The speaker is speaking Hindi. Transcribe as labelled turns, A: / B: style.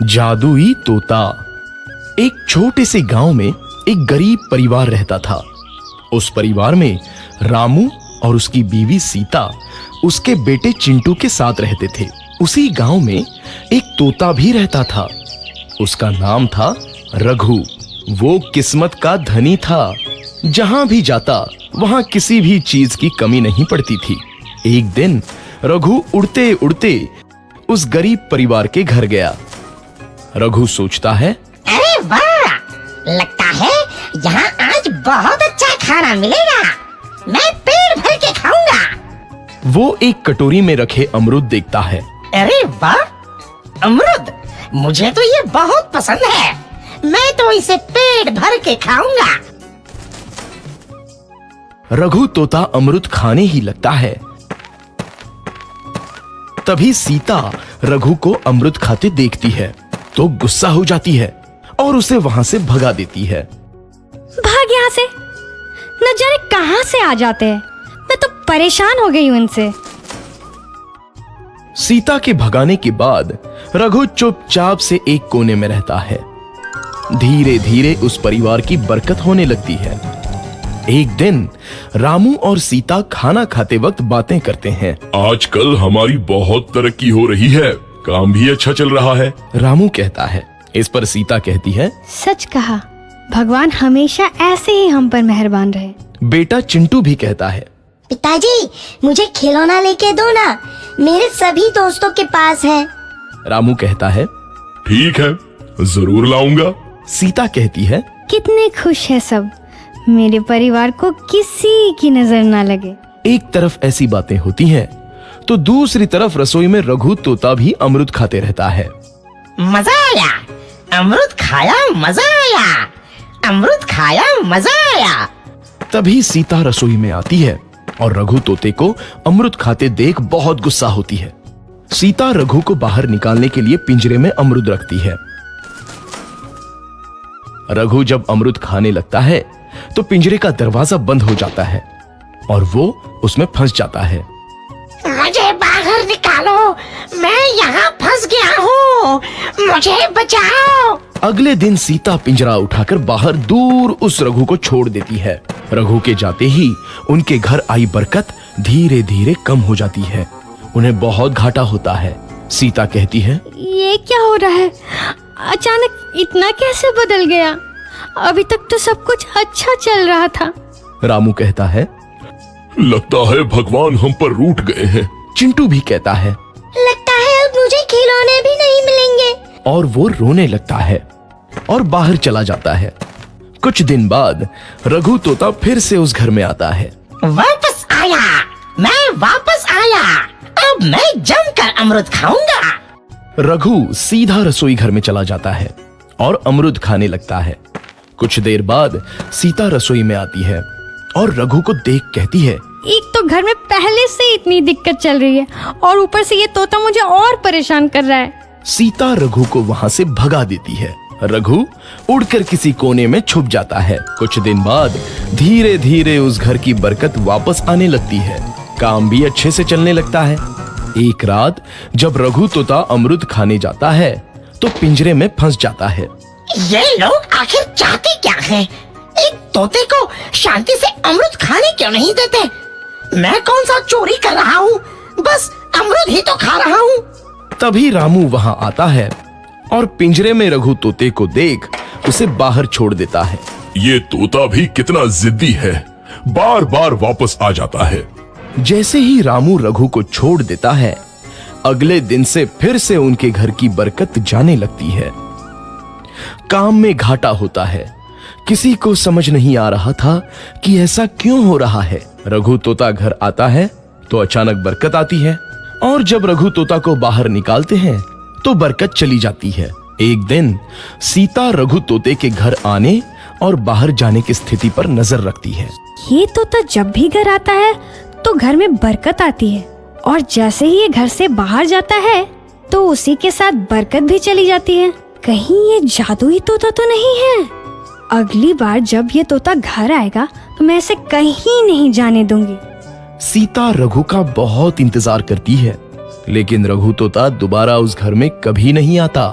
A: जादुई तोता। एक छोटे से गांव में एक गरीब परिवार रहता था। उस परिवार में रामू और उसकी बीवी सीता उसके बेटे चिंटू के साथ रहते थे। उसी गांव में एक तोता भी रहता था। उसका नाम था रघु। वो किस्मत का धनी था। जहां भी जाता वहां किसी भी चीज की कमी नहीं पड़ती थी। एक दिन रघु उड़ते उड़ते उस गरीब परिवार के घर गया। रघु सोचता है,
B: अरे वाह, लगता है यहाँ आज बहुत अच्छा खाना मिलेगा। मैं पेट भर के खाऊंगा।
A: वो एक कटोरी में रखे अमरूद देखता है।
B: अरे वाह, अमरूद, मुझे तो ये बहुत पसंद है। मैं तो इसे पेट भर के खाऊंगा।
A: रघु तोता अमरूद खाने ही लगता है। तभी सीता रघु को अमरूद खाते देखती है तो गुस्सा हो जाती है और उसे वहां से भगा देती है।
C: भाग यहाँ से, न जाने कहां से आ जाते हैं। मैं तो परेशान हो गई हूं इनसे।
A: सीता के भगाने के बाद रघु चुपचाप से एक कोने में रहता है। धीरे धीरे उस परिवार की बरकत होने लगती है। एक दिन रामू और सीता खाना खाते वक्त बातें करते हैं।
D: आजकल हमारी बहुत तरक्की हो रही है, काम भी अच्छा चल रहा है।
A: रामू कहता है। इस पर सीता कहती है,
C: सच कहा, भगवान हमेशा ऐसे ही हम पर मेहरबान रहे।
A: बेटा चिंटू भी कहता है,
E: पिताजी, मुझे खिलौना लेके दो ना, मेरे सभी दोस्तों के पास है।
A: रामू कहता है,
D: ठीक है, जरूर लाऊंगा।
A: सीता कहती है,
C: कितने खुश है सब, मेरे परिवार को किसी की नजर ना लगे।
A: एक तरफ ऐसी बातें होती हैं तो दूसरी तरफ रसोई में रघु तोता भी अमरूद खाते रहता है।
B: मजा आया, अमरूद खाया, मजा आया, अमरूद खाया, मजा आया।
A: तभी सीता रसोई में आती है और रघु तोते को अमरूद खाते देख बहुत गुस्सा होती है। सीता रघु को बाहर निकालने के लिए पिंजरे में अमरूद रखती है। रघु जब अमरूद खाने लगता है तो पिंजरे का दरवाजा बंद हो जाता है और वो उसमें फंस जाता है।
B: मुझे बाहर निकालो, मैं यहाँ फंस गया हूँ, मुझे बचाओ।
A: अगले दिन सीता पिंजरा उठाकर बाहर दूर उस रघु को छोड़ देती है। रघु के जाते ही उनके घर आई बरकत धीरे धीरे कम हो जाती है। उन्हें बहुत घाटा होता है। सीता कहती है,
C: ये क्या हो रहा है? अचानक इतना कैसे बदल गया? अभी तक तो सब कुछ अच्छा चल रहा था।
A: रामू कहता है,
D: लगता है भगवान हम पर रूठ गए हैं।
A: चिंटू भी कहता है,
E: लगता है अब मुझे खिलौने भी नहीं मिलेंगे।
A: और वो रोने लगता है और बाहर चला जाता है। कुछ दिन बाद रघु तोता फिर से उस घर में आता है।
B: वापस आया, मैं वापस आया, अब मैं जमकर अमरूद खाऊंगा।
A: रघु सीधा रसोई घर में चला जाता है और अमरूद खाने लगता है। कुछ देर बाद सीता रसोई में आती है और रघु को देख कहती है,
C: एक तो घर में पहले से इतनी दिक्कत चल रही है और ऊपर से ये तोता मुझे और परेशान कर रहा है।
A: सीता रघु को वहां से भगा देती है। रघु उड़कर किसी कोने में छुप जाता है। कुछ दिन बाद धीरे धीरे उस घर की बरकत वापस आने लगती है। काम भी अच्छे से चलने लगता है। एक रात जब रघु तोता अमरूद खाने जाता है तो पिंजरे में फंस जाता है।
B: ये लोग आखिर चाहते क्या हैं? एक तोते को शांति से अमरूद खाने क्यों नहीं देते? मैं कौन सा चोरी कर रहा हूँ? बस अमरूद ही तो खा रहा हूँ।
A: तभी रामू वहां आता है और पिंजरे में रघु तोते को देख उसे बाहर छोड़ देता है।
D: ये तोता भी कितना जिद्दी है, बार बार वापस आ जाता है।
A: जैसे ही रामू रघु को छोड़ देता है, अगले दिन से फिर से उनके घर की बरकत जाने लगती है। काम में घाटा होता है। किसी को समझ नहीं आ रहा था कि ऐसा क्यों हो रहा है। रघु तोता घर आता है तो अचानक बरकत आती है और जब रघु तोता को बाहर निकालते हैं तो बरकत चली जाती है। एक दिन सीता रघु तोते के घर आने और बाहर जाने की स्थिति पर नजर रखती है।
C: ये तोता जब भी घर आता है तो घर में बरकत आती है और जैसे ही ये घर से बाहर जाता है तो उसी के साथ बरकत भी चली जाती है। कहीं ये जादुई तोता तो नहीं है? अगली बार जब ये तोता घर आएगा तो मैं इसे कहीं नहीं जाने दूंगी।
A: सीता रघु का बहुत इंतजार करती है, लेकिन रघु तोता दोबारा उस घर में कभी नहीं आता।